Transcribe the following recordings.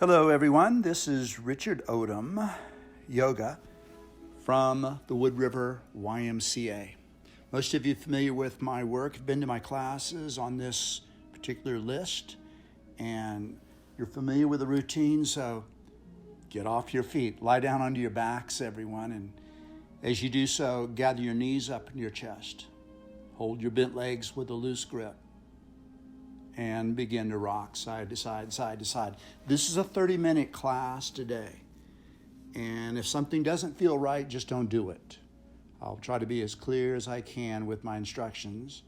Hello everyone, this is Richard Odom, yoga from the Wood River YMCA. Most of you familiar with my work have been to my classes on this particular list, and you're familiar with the routine, so get off your feet, lie down onto your backs everyone, and as you do so, gather your knees up into your chest. Hold your bent legs with a loose grip and begin to rock side to side, side to side. This is a 30-minute class today. And if something doesn't feel right, just don't do it. I'll try to be as clear as I can with my instructions,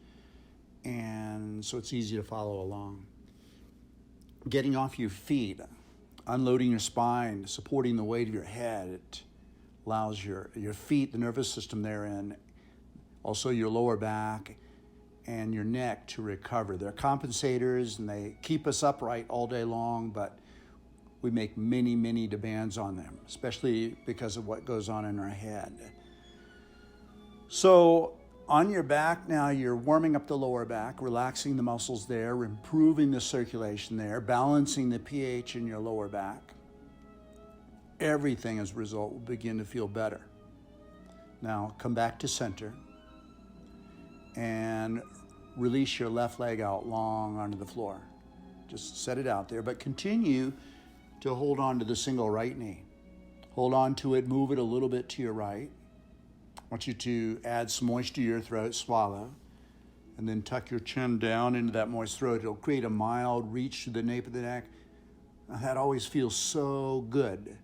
and so it's easy to follow along. Getting off your feet, unloading your spine, supporting the weight of your head, it allows your feet, the nervous system therein, also your lower back, and your neck to recover. They're compensators and they keep us upright all day long, but we make many, many demands on them, especially because of what goes on in our head. So on your back now, you're warming up the lower back, relaxing the muscles there, improving the circulation there, balancing the pH in your lower back. Everything as a result will begin to feel better. Now come back to center and release your left leg out long onto the floor. Just set it out there, but continue to hold on to the single right knee. Hold on to it, move it a little bit to your right. I want you to add some moisture to your throat, swallow, and then tuck your chin down into that moist throat. It'll create a mild reach to the nape of the neck. That always feels so good.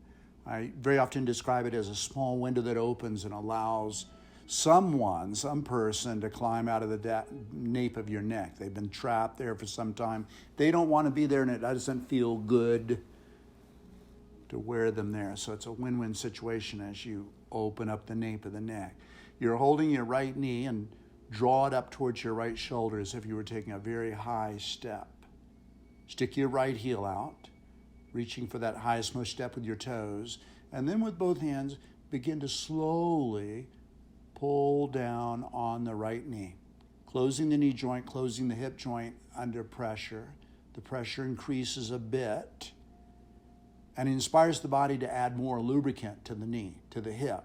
I very often describe it as a small window that opens and allows some person to climb out of the nape of your neck. They've been trapped there for some time. They don't want to be there, and it doesn't feel good to wear them there. So it's a win-win situation as you open up the nape of the neck. You're holding your right knee and draw it up towards your right shoulder as if you were taking a very high step. Stick your right heel out, reaching for that highest most step with your toes, and then with both hands, begin to slowly pull down on the right knee, closing the knee joint, closing the hip joint under pressure. The pressure increases a bit and inspires the body to add more lubricant to the knee, to the hip.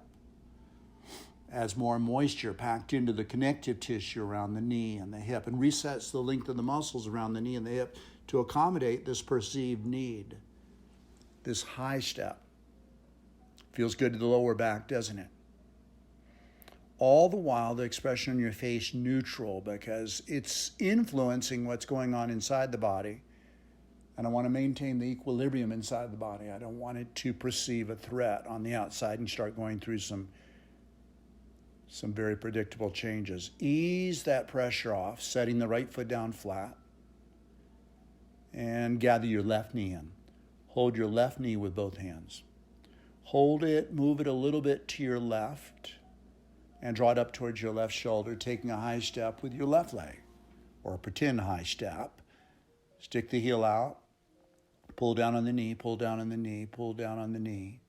Adds more moisture packed into the connective tissue around the knee and the hip, and resets the length of the muscles around the knee and the hip to accommodate this perceived need, this high step. Feels good to the lower back, doesn't it? All the while, the expression on your face neutral, because it's influencing what's going on inside the body. And I want to maintain the equilibrium inside the body. I don't want it to perceive a threat on the outside and start going through some very predictable changes. Ease that pressure off, setting the right foot down flat, and gather your left knee in. Hold your left knee with both hands. Hold it, move it a little bit to your left, and draw it up towards your left shoulder, taking a high step with your left leg, or a pretend high step. Stick the heel out, pull down on the knee, pull down on the knee, pull down on the knee,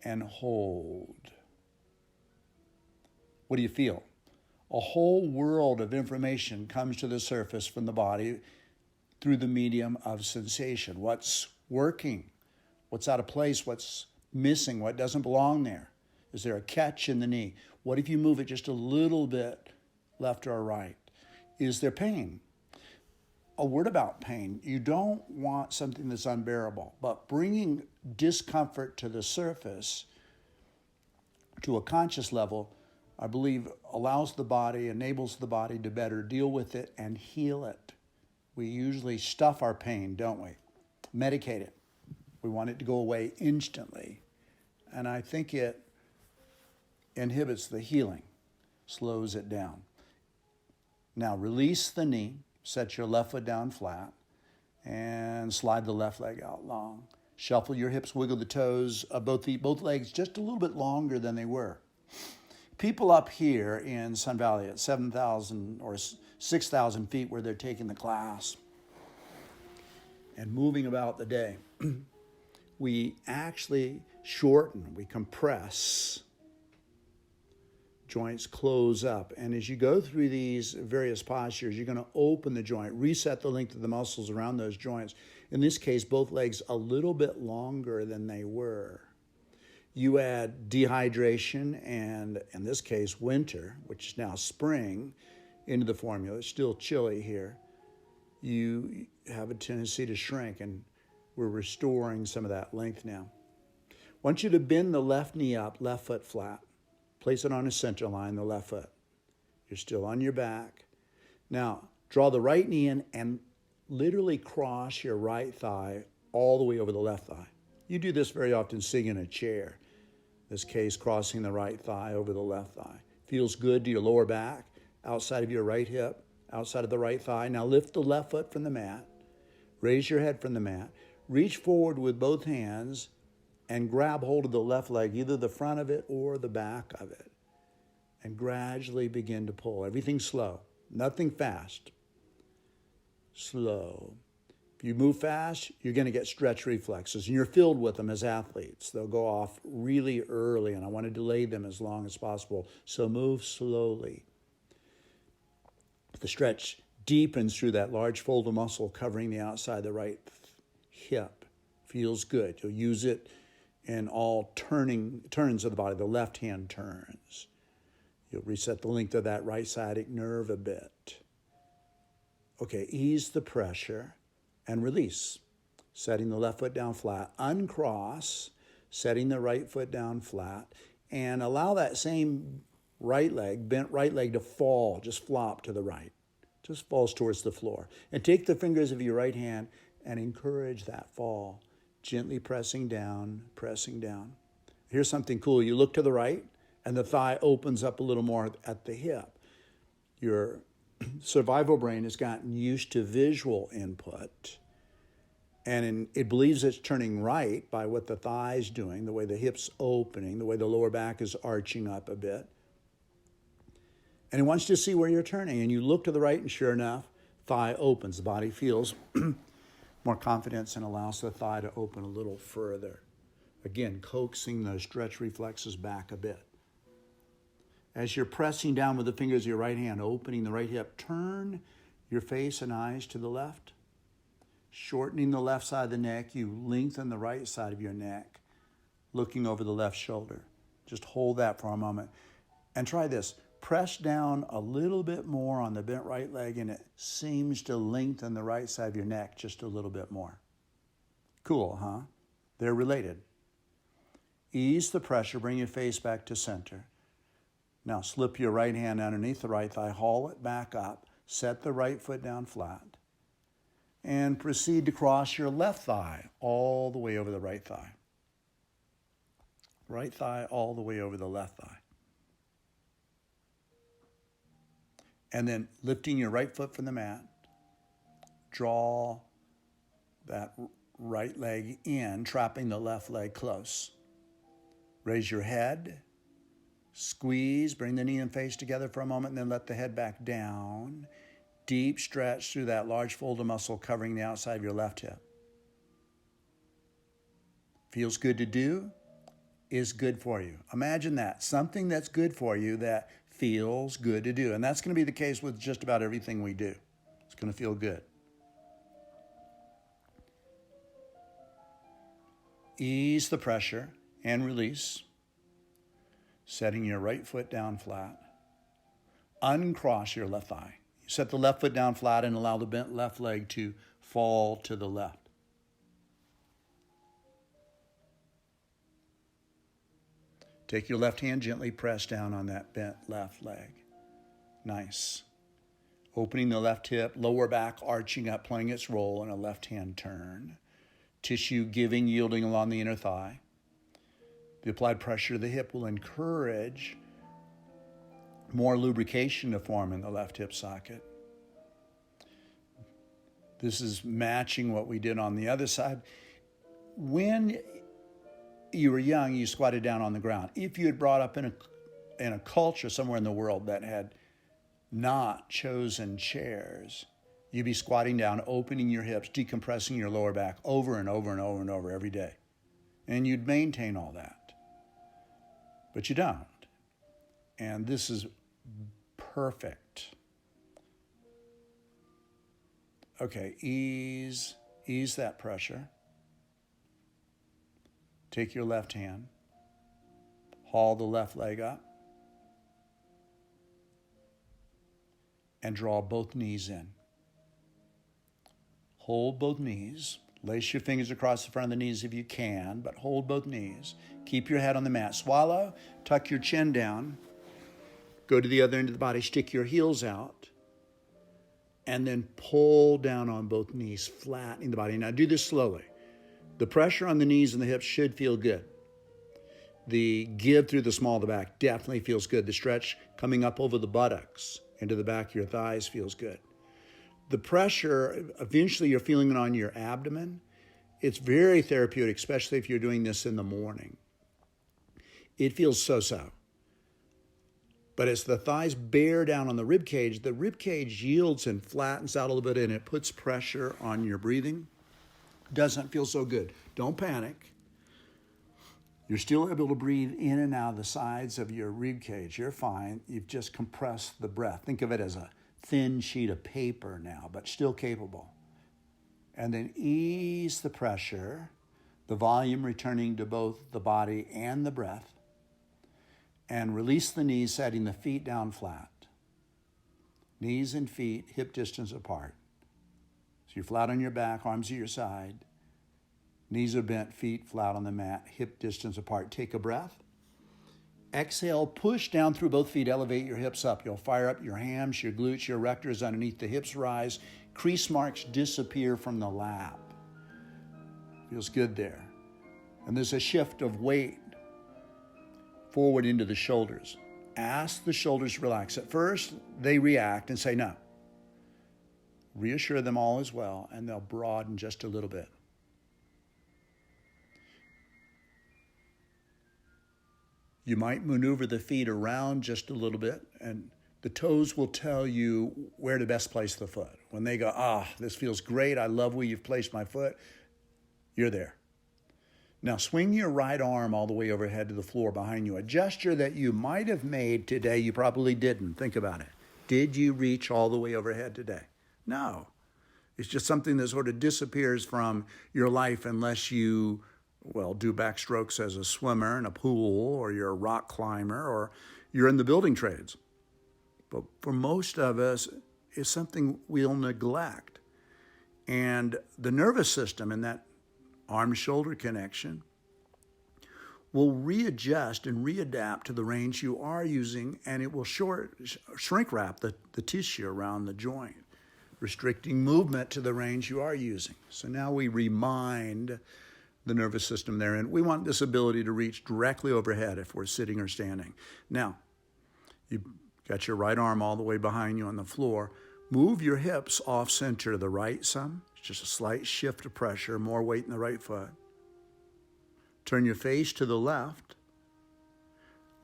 and hold. What do you feel? A whole world of information comes to the surface from the body through the medium of sensation. What's working? What's out of place? What's missing? What doesn't belong there? Is there a catch in the knee? What if you move it just a little bit left or right? Is there pain? A word about pain. You don't want something that's unbearable, but bringing discomfort to the surface to a conscious level, I believe, allows the body, enables the body to better deal with it and heal it. We usually stuff our pain, don't we? Medicate it. We want it to go away instantly. And I think it inhibits the healing, slows it down. Now release the knee, set your left foot down flat, and slide the left leg out long. Shuffle your hips, wiggle the toes of both feet, both legs just a little bit longer than they were. People up here in Sun Valley at 7,000 or 6,000 feet where they're taking the class and moving about the day, we actually shorten, we compress joints close up. And as you go through these various postures, you're going to open the joint, reset the length of the muscles around those joints. In this case, both legs a little bit longer than they were. You add dehydration and, in this case, winter, which is now spring, into the formula. It's still chilly here. You have a tendency to shrink, and we're restoring some of that length now. I want you to bend the left knee up, left foot flat. Place it on a center line, the left foot. You're still on your back. Now, draw the right knee in and literally cross your right thigh all the way over the left thigh. You do this very often sitting in a chair. In this case, crossing the right thigh over the left thigh. Feels good to your lower back, outside of your right hip, outside of the right thigh. Now lift the left foot from the mat. Raise your head from the mat. Reach forward with both hands and grab hold of the left leg, either the front of it or the back of it. And gradually begin to pull. Everything slow, nothing fast. Slow. If you move fast, you're going to get stretch reflexes, and you're filled with them as athletes. They'll go off really early, and I want to delay them as long as possible. So move slowly. The stretch deepens through that large fold of muscle covering the outside of the right hip. Feels good. You'll use it in all turns of the body. The left hand turns. You'll reset the length of that right sciatic nerve a bit. Okay, ease the pressure and release. Setting the left foot down flat. Uncross, setting the right foot down flat, and allow that same right leg, bent right leg, to fall, just flop to the right. Just falls towards the floor. And take the fingers of your right hand and encourage that fall. Gently pressing down, pressing down. Here's something cool. You look to the right, and the thigh opens up a little more at the hip. Your survival brain has gotten used to visual input, and it believes it's turning right by what the thigh's doing, the way the hip's opening, the way the lower back is arching up a bit. And it wants you to see where you're turning. And you look to the right, and sure enough, thigh opens. The body feels more confidence and allows the thigh to open a little further. Again, coaxing those stretch reflexes back a bit. As you're pressing down with the fingers of your right hand, opening the right hip, turn your face and eyes to the left. Shortening the left side of the neck, you lengthen the right side of your neck, looking over the left shoulder. Just hold that for a moment. And try this. Press down a little bit more on the bent right leg, and it seems to lengthen the right side of your neck just a little bit more. Cool, huh? They're related. Ease the pressure, bring your face back to center. Now slip your right hand underneath the right thigh, haul it back up, set the right foot down flat, and proceed to cross your left thigh all the way over the right thigh. Right thigh all the way over the left thigh. And then lifting your right foot from the mat, draw that right leg in, trapping the left leg close. Raise your head, squeeze, bring the knee and face together for a moment, and then let the head back down. Deep stretch through that large fold of muscle covering the outside of your left hip. Feels good to do, is good for you. Imagine that, something that's good for you that feels good to do. And that's going to be the case with just about everything we do. It's going to feel good. Ease the pressure and release. Setting your right foot down flat. Uncross your left thigh. You set the left foot down flat and allow the bent left leg to fall to the left. Take your left hand, gently press down on that bent left leg. Nice. Opening the left hip, lower back arching up, playing its role in a left hand turn. Tissue giving, yielding along the inner thigh. The applied pressure of the hip will encourage more lubrication to form in the left hip socket. This is matching what we did on the other side. When you were young, you squatted down on the ground. If you had brought up in a culture somewhere in the world that had not chosen chairs, you'd be squatting down, opening your hips, decompressing your lower back over and over and over and over every day. And you'd maintain all that. But you don't. And this is perfect. Okay, ease that pressure. Take your left hand, haul the left leg up, and draw both knees in. Hold both knees. Lace your fingers across the front of the knees if you can, but hold both knees. Keep your head on the mat. Swallow, tuck your chin down. Go to the other end of the body, stick your heels out, and then pull down on both knees, flattening the body. Now do this slowly. The pressure on the knees and the hips should feel good. The give through the small of the back definitely feels good. The stretch coming up over the buttocks into the back of your thighs feels good. The pressure, eventually you're feeling it on your abdomen. It's very therapeutic, especially if you're doing this in the morning. It feels so-so. But as the thighs bear down on the rib cage yields and flattens out a little bit, and it puts pressure on your breathing. Doesn't feel so good. Don't panic. You're still able to breathe in and out of the sides of your rib cage. You're fine. You've just compressed the breath. Think of it as a thin sheet of paper now, but still capable. And then ease the pressure, the volume returning to both the body and the breath. And release the knees, setting the feet down flat. Knees and feet hip distance apart. So you're flat on your back, arms at your side. Knees are bent, feet flat on the mat, hip distance apart. Take a breath. Exhale, push down through both feet, elevate your hips up. You'll fire up your hams, your glutes, your erectors underneath the hips rise. Crease marks disappear from the lap. Feels good there. And there's a shift of weight forward into the shoulders. Ask the shoulders to relax. At first, they react and say no. Reassure them all is well, and they'll broaden just a little bit. You might maneuver the feet around just a little bit, and the toes will tell you where to best place the foot. When they go, this feels great, I love where you've placed my foot, you're there. Now swing your right arm all the way overhead to the floor behind you. A gesture that you might have made today, you probably didn't. Think about it. Did you reach all the way overhead today? No. It's just something that sort of disappears from your life unless you, do backstrokes as a swimmer in a pool, or you're a rock climber, or you're in the building trades. But for most of us, it's something we'll neglect. And the nervous system in that arm-shoulder connection will readjust and readapt to the range you are using, and it will shrink wrap the tissue around the joint, restricting movement to the range you are using. So now we remind the nervous system there, and we want this ability to reach directly overhead if we're sitting or standing. Now, you've got your right arm all the way behind you on the floor. Move your hips off center to the right some. It's just a slight shift of pressure, more weight in the right foot. Turn your face to the left.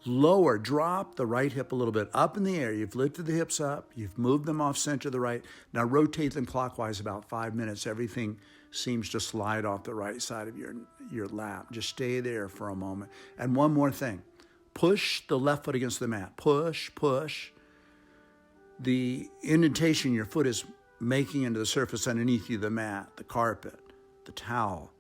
Lower, drop the right hip a little bit up in the air. You've lifted the hips up. You've moved them off center to the right. Now rotate them clockwise about 5 minutes. Everything seems to slide off the right side of your lap. Just stay there for a moment. And one more thing. Push the left foot against the mat. Push, push. The indentation your foot is making into the surface underneath you, the mat, the carpet, the towel,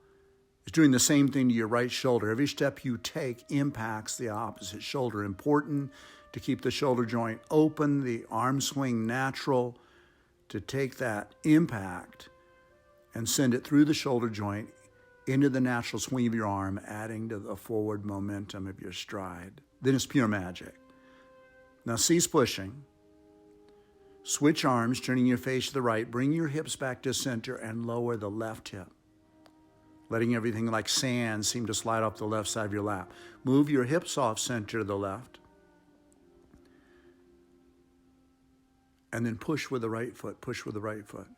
is doing the same thing to your right shoulder. Every step you take impacts the opposite shoulder. Important to keep the shoulder joint open, the arm swing natural, to take that impact and send it through the shoulder joint into the natural swing of your arm, adding to the forward momentum of your stride. Then it's pure magic. Now cease pushing. Switch arms, turning your face to the right. Bring your hips back to center and lower the left hip, letting everything like sand seem to slide off the left side of your lap. Move your hips off center to the left. And then push with the right foot, push with the right foot.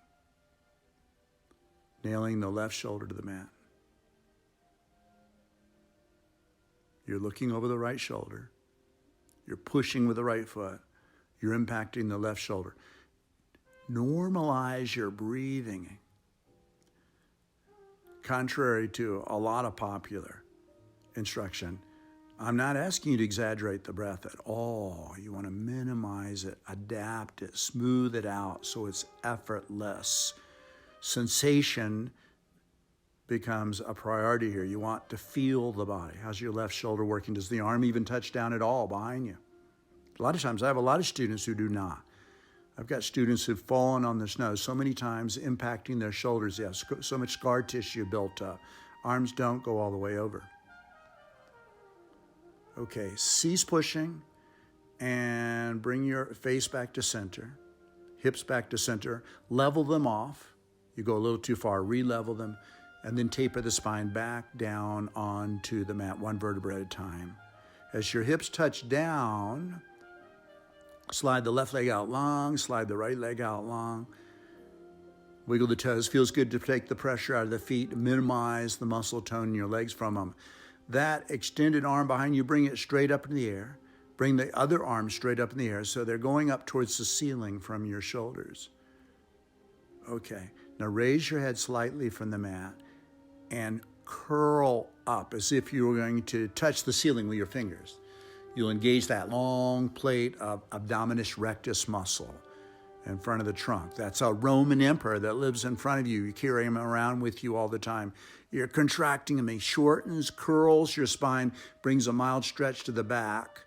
Nailing the left shoulder to the mat. You're looking over the right shoulder. You're pushing with the right foot. You're impacting the left shoulder. Normalize your breathing. Contrary to a lot of popular instruction, I'm not asking you to exaggerate the breath at all. You want to minimize it, adapt it, smooth it out so it's effortless. Sensation becomes a priority here. You want to feel the body. How's your left shoulder working? Does the arm even touch down at all behind you? A lot of times, I have a lot of students who do not. I've got students who've fallen on their nose so many times, impacting their shoulders. They have so much scar tissue built up. Arms don't go all the way over. Okay, cease pushing and bring your face back to center, hips back to center, level them off. You go a little too far, re-level them, and then taper the spine back down onto the mat, one vertebra at a time. As your hips touch down, slide the left leg out long, slide the right leg out long. Wiggle the toes. Feels good to take the pressure out of the feet, minimize the muscle tone in your legs from them. That extended arm behind you, bring it straight up in the air. Bring the other arm straight up in the air so they're going up towards the ceiling from your shoulders. Okay, now raise your head slightly from the mat and curl up as if you were going to touch the ceiling with your fingers. You'll engage that long plate of abdominis rectus muscle in front of the trunk. That's a Roman emperor that lives in front of you. You carry him around with you all the time. You're contracting him. He shortens, curls your spine, brings a mild stretch to the back,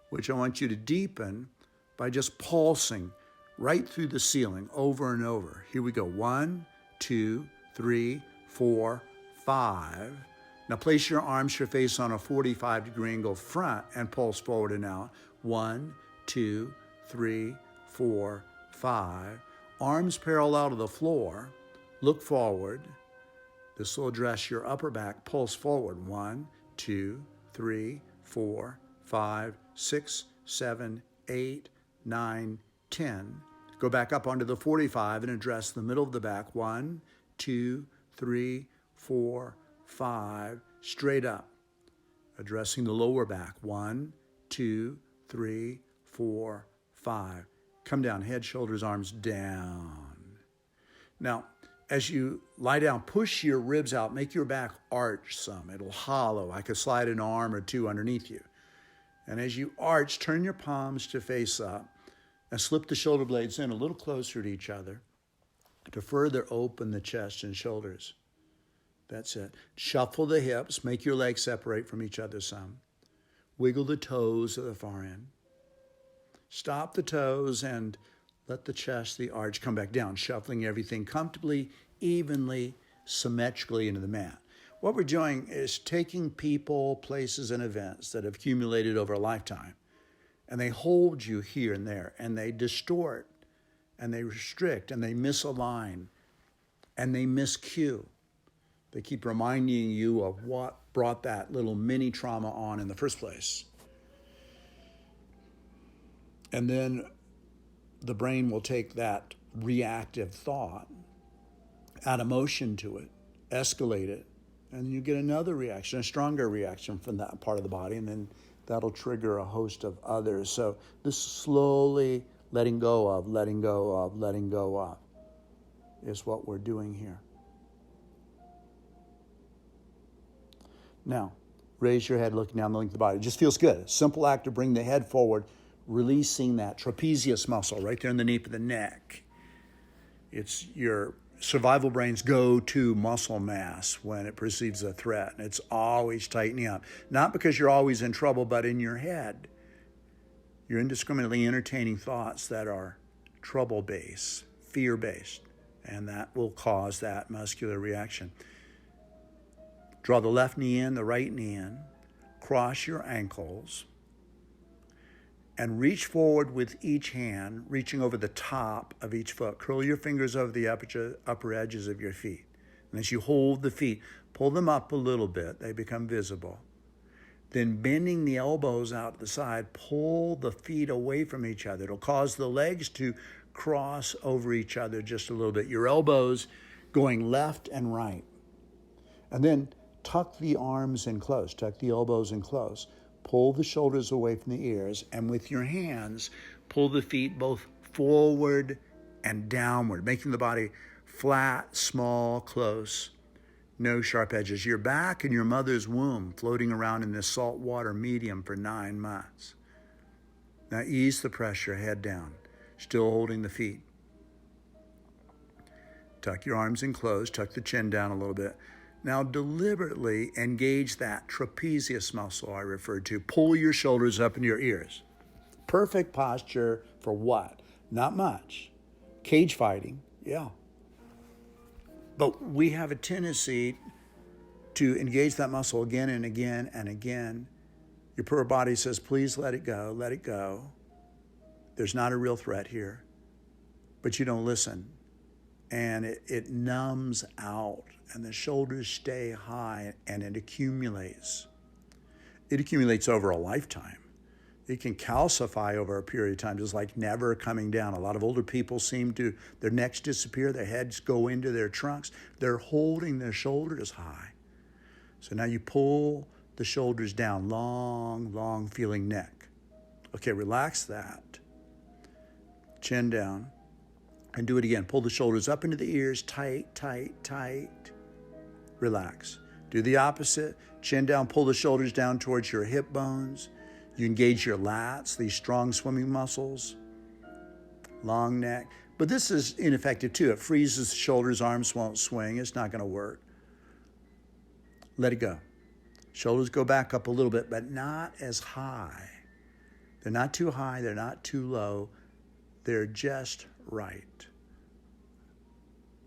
which I want you to deepen by just pulsing right through the ceiling over and over. Here we go. 1, 2, 3, 4, 5. Now place your arms, your face on a 45-degree angle front and pulse forward and out. 1, 2, 3, 4, 5. Arms parallel to the floor. Look forward. This will address your upper back. Pulse forward. 1, 2, 3, 4, 5, 6, 7, 8, 9, 10. Go back up onto the 45 and address the middle of the back. 1, 2, 3, 4, 5. Straight up. Addressing the lower back. 1, 2, 3, 4, 5. Come down. Head, shoulders, arms down. Now, as you lie down, push your ribs out. Make your back arch some. It'll hollow. I could slide an arm or two underneath you. And as you arch, turn your palms to face up and slip the shoulder blades in a little closer to each other to further open the chest and shoulders. That's it. Shuffle the hips. Make your legs separate from each other some. Wiggle the toes at the far end. Stop the toes and let the chest, the arch, come back down, shuffling everything comfortably, evenly, symmetrically into the mat. What we're doing is taking people, places, and events that have accumulated over a lifetime, and they hold you here and there, and they distort, and they restrict, and they misalign, and they miscue. They keep reminding you of what brought that little mini trauma on in the first place. And then the brain will take that reactive thought, add emotion to it, escalate it, and you get another reaction, a stronger reaction from that part of the body, and then that'll trigger a host of others. So this slowly letting go of is what we're doing here. Now, raise your head looking down the length of the body. It just feels good. Simple act to bring the head forward, releasing that trapezius muscle right there in the nape of the neck. It's your survival brain's go-to muscle mass when it perceives a threat. And it's always tightening up. Not because you're always in trouble, but in your head. You're indiscriminately entertaining thoughts that are trouble-based, fear-based, and that will cause that muscular reaction. Draw the left knee in, the right knee in. Cross your ankles. And reach forward with each hand, reaching over the top of each foot. Curl your fingers over the upper edges of your feet. And as you hold the feet, pull them up a little bit. They become visible. Then bending the elbows out to the side, pull the feet away from each other. It'll cause the legs to cross over each other just a little bit. Your elbows going left and right. And then tuck the arms in close, tuck the elbows in close. Pull the shoulders away from the ears, and with your hands, pull the feet both forward and downward, making the body flat, small, close. no sharp edges. You're back in your mother's womb, floating around in this saltwater medium for 9 months. Now ease the pressure, head down, still holding the feet. Tuck your arms in close, tuck the chin down a little bit. Now deliberately engage that trapezius muscle I referred to. Pull your shoulders up into your ears. Perfect posture for what? Not much. Cage fighting, yeah. But we have a tendency to engage that muscle again and again and again. Your poor body says, please let it go, let it go. There's not a real threat here. But you don't listen. And it numbs out, and the shoulders stay high, and it accumulates. It accumulates over a lifetime. It can calcify over a period of time, just like never coming down. A lot of older people seem to, their necks disappear, their heads go into their trunks. They're holding their shoulders high. So now you pull the shoulders down, long, long feeling neck. Okay, relax that. Chin down. And do it again. Pull the shoulders up into the ears, tight, tight, tight. Relax. Do the opposite. Chin down, pull the shoulders down towards your hip bones. You engage your lats, these strong swimming muscles. Long neck. But this is ineffective too. It freezes the shoulders, arms won't swing. It's not going to work. Let it go. Shoulders go back up a little bit, but not as high. They're not too high. They're not too low. They're just right.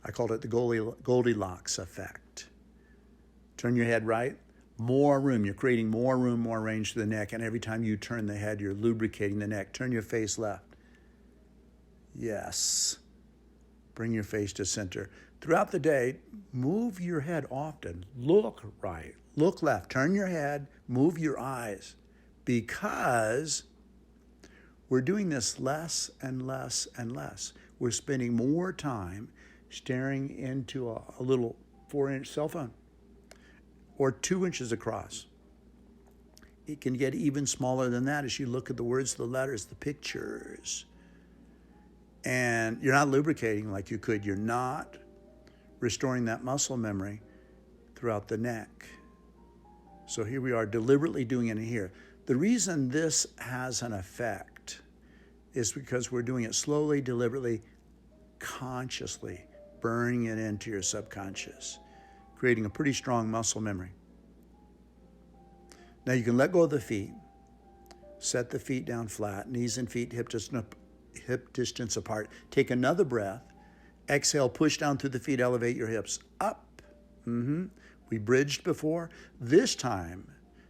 I called it the Goldilocks effect. Turn your head right, more room. You're creating more room, more range to the neck, and every time you turn the head, you're lubricating the neck. Turn your face left. Yes. Bring your face to center. Throughout the day, move your head often. Look right, look left. Turn your head, move your eyes, because we're doing this less and less and less. We're spending more time staring into a little 4-inch cell phone or 2 inches across. It can get even smaller than that as you look at the words, the letters, the pictures. And you're not lubricating like you could. You're not restoring that muscle memory throughout the neck. So here we are deliberately doing it in here. The reason this has an effect is because we're doing it slowly, deliberately, consciously, burning it into your subconscious, creating a pretty strong muscle memory. Now you can let go of the feet, set the feet down flat, knees and feet hip distance apart. Take another breath. Exhale, push down through the feet, elevate your hips up. We bridged before. This time,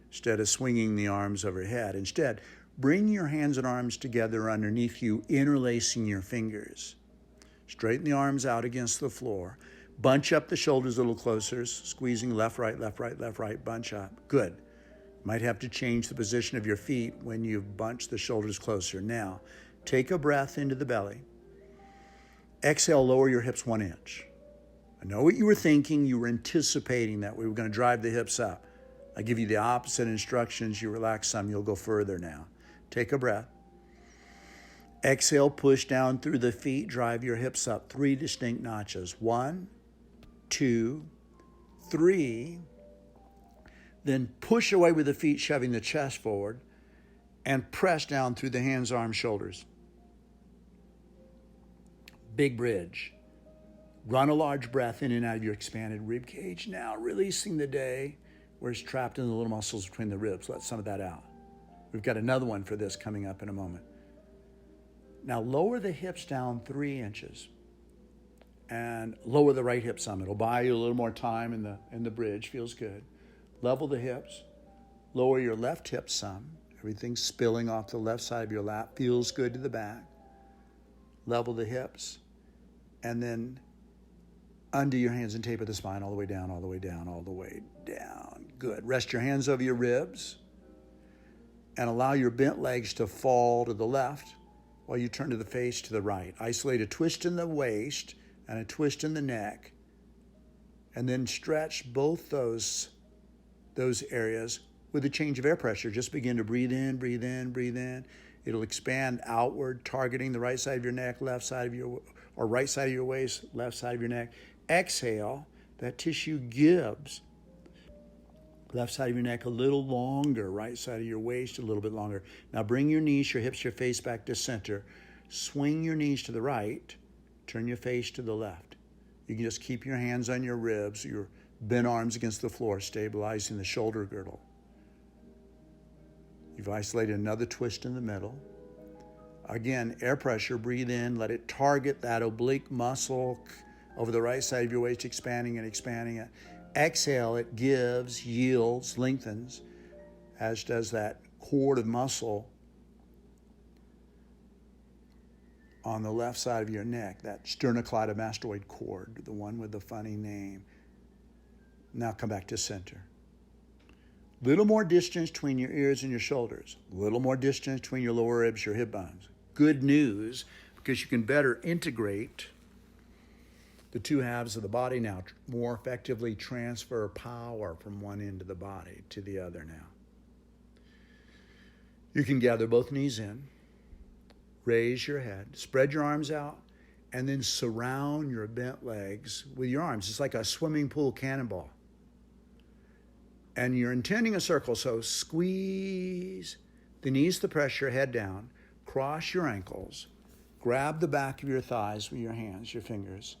instead of swinging the arms overhead, instead, bring your hands and arms together underneath you, interlacing your fingers. Straighten the arms out against the floor. Bunch up the shoulders a little closer, squeezing left, right, left, right, left, right, bunch up. Good. Might have to change the position of your feet when you've bunched the shoulders closer. Now, take a breath into the belly. Exhale, lower your hips 1 inch. I know what you were thinking. You were anticipating that we were going to drive the hips up. I give you the opposite instructions. You relax some, you'll go further now. Take a breath. Exhale, push down through the feet, drive your hips up. 3 distinct notches. 1, 2, 3. Then push away with the feet, shoving the chest forward, and press down through the hands, arms, shoulders. Big bridge. Run a large breath in and out of your expanded rib cage. Now releasing the day where it's trapped in the little muscles between the ribs. Let some of that out. We've got another one for this coming up in a moment. Now lower the hips down 3 inches and lower the right hip some. It'll buy you a little more time in the bridge. Feels good. Level the hips. Lower your left hip some. Everything's spilling off the left side of your lap. Feels good to the back. Level the hips. And then undo your hands and taper the spine all the way down, all the way down, all the way down. Good. Rest your hands over your ribs and allow your bent legs to fall to the left while you turn to the face to the right. Isolate a twist in the waist and a twist in the neck, and then stretch both those areas with a change of air pressure. Just begin to breathe in, breathe in, breathe in. It'll expand outward, targeting the right side of your neck, left side of your, or right side of your waist, left side of your neck. Exhale, That tissue gives. Left side of your neck a little longer, right side of your waist a little bit longer. Now bring your knees, your hips, your face back to center. Swing your knees to the right, turn your face to the left. You can just keep your hands on your ribs, your bent arms against the floor, stabilizing the shoulder girdle. You've isolated another twist in the middle. Again, air pressure, breathe in, let it target that oblique muscle over the right side of your waist, expanding and expanding it. Exhale, it gives, yields, lengthens, as does that cord of muscle on the left side of your neck, that sternocleidomastoid cord, the one with the funny name. Now come back to center. Little more distance between your ears and your shoulders. Little more distance between your lower ribs, your hip bones. Good news, because you can better integrate the two halves of the body now, more effectively transfer power from one end of the body to the other now. You can gather both knees in, raise your head, spread your arms out, and then surround your bent legs with your arms. It's like a swimming pool cannonball. And you're intending a circle, so squeeze the knees to pressure, head down, cross your ankles, grab the back of your thighs with your hands, your fingers,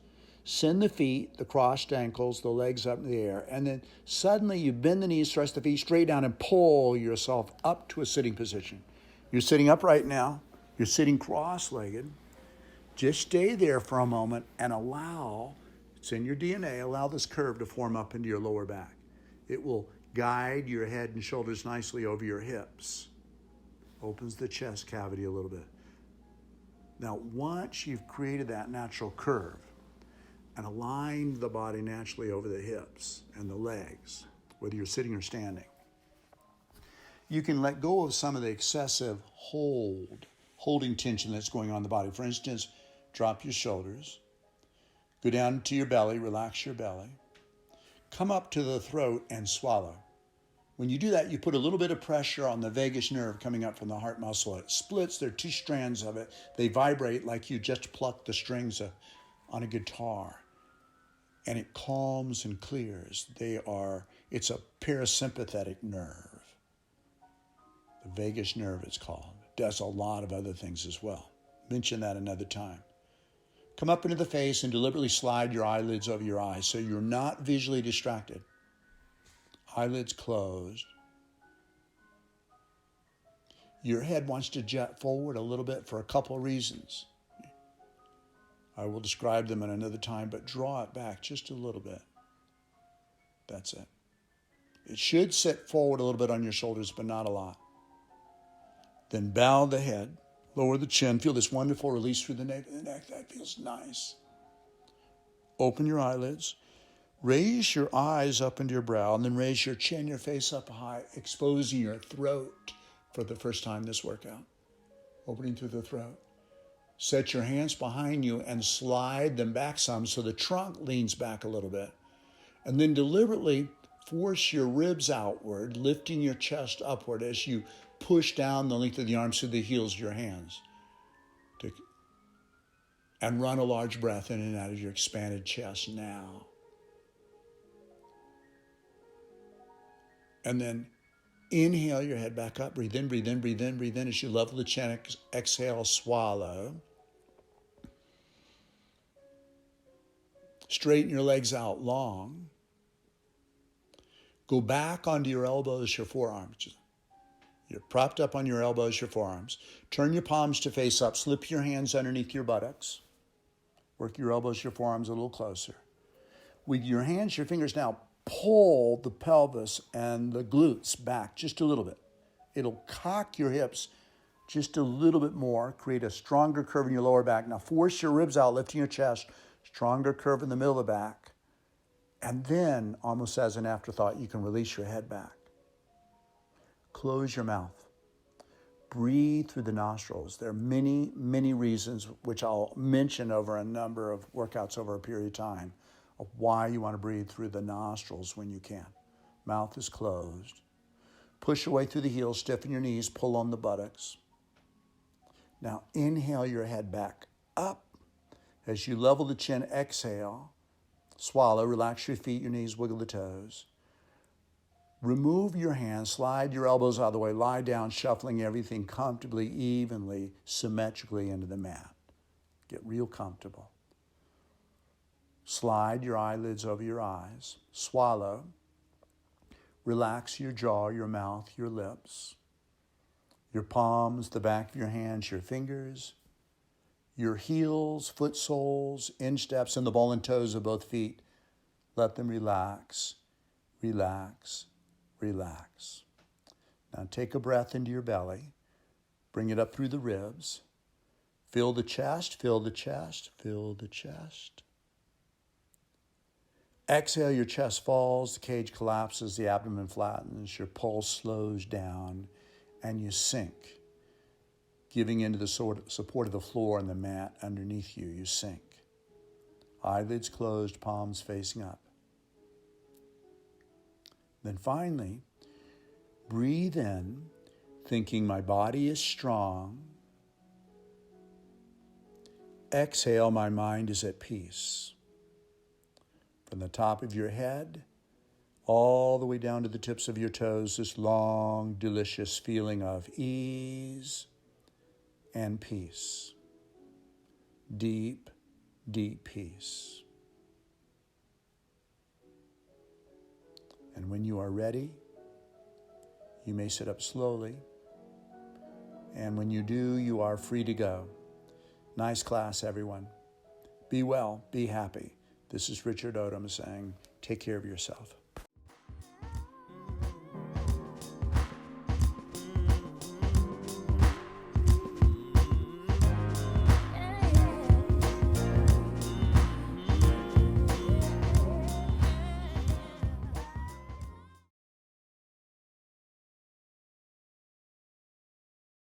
send the feet, the crossed ankles, the legs up in the air, and then suddenly you bend the knees, thrust the feet straight down, and pull yourself up to a sitting position. You're sitting upright now. You're sitting cross-legged. Just stay there for a moment and allow, it's in your DNA, allow this curve to form up into your lower back. It will guide your head and shoulders nicely over your hips. Opens the chest cavity a little bit. Now, once you've created that natural curve and aligned the body naturally over the hips and the legs, whether you're sitting or standing, you can let go of some of the excessive holding tension that's going on in the body. For instance, drop your shoulders, go down to your belly, relax your belly, come up to the throat and swallow. When you do that, you put a little bit of pressure on the vagus nerve coming up from the heart muscle. It splits. There are two strands of it. They vibrate like you just plucked the strings on a guitar. And it calms and clears. It's a parasympathetic nerve. The vagus nerve, it's called. It does a lot of other things as well. Mention that another time. Come up into the face and deliberately slide your eyelids over your eyes so you're not visually distracted. Eyelids closed. Your head wants to jet forward a little bit for a couple of reasons. I will describe them at another time, but draw it back just a little bit. That's it. It should sit forward a little bit on your shoulders, but not a lot. Then bow the head, lower the chin. Feel this wonderful release through the nape of the neck. That feels nice. Open your eyelids. Raise your eyes up into your brow, and then raise your chin, your face up high, exposing your throat for the first time this workout. Opening through the throat. Set your hands behind you and slide them back some so the trunk leans back a little bit. And then deliberately force your ribs outward, lifting your chest upward as you push down the length of the arms to the heels of your hands. And run a large breath in and out of your expanded chest now. And then inhale your head back up. Breathe in, breathe in, breathe in, breathe in. As you level the chin, exhale, swallow. Straighten your legs out long. Go back onto your elbows, your forearms. You're propped up on your elbows, your forearms. Turn your palms to face up. Slip your hands underneath your buttocks. Work your elbows, your forearms a little closer. With your hands, your fingers now, pull the pelvis and the glutes back just a little bit. It'll cock your hips just a little bit more, create a stronger curve in your lower back. Now force your ribs out, lifting your chest, stronger curve in the middle of the back. And then, almost as an afterthought, you can release your head back. Close your mouth. Breathe through the nostrils. There are many, many reasons, which I'll mention over a number of workouts over a period of time, of why you want to breathe through the nostrils when you can. Mouth is closed. Push your way through the heels, stiffen your knees, pull on the buttocks. Now inhale your head back up. As you level the chin, exhale. Swallow, relax your feet, your knees, wiggle the toes. Remove your hands, slide your elbows out of the way, lie down, shuffling everything comfortably, evenly, symmetrically into the mat. Get real comfortable. Slide your eyelids over your eyes. Swallow. Relax your jaw, your mouth, your lips, your palms, the back of your hands, your fingers, your heels, foot soles, insteps, and the ball and toes of both feet. Let them relax, relax, relax. Now take a breath into your belly. Bring it up through the ribs. Fill the chest, fill the chest, fill the chest. Exhale, your chest falls, the cage collapses, the abdomen flattens, your pulse slows down, and you sink. Giving into the support of the floor and the mat underneath you, you sink. Eyelids closed, palms facing up. Then finally, breathe in, thinking my body is strong. Exhale, my mind is at peace. From the top of your head, all the way down to the tips of your toes, this long, delicious feeling of ease and peace. Deep, deep peace. And when you are ready, you may sit up slowly. And when you do, you are free to go. Nice class, everyone. Be well, be happy. This is Richard Odom saying, take care of yourself.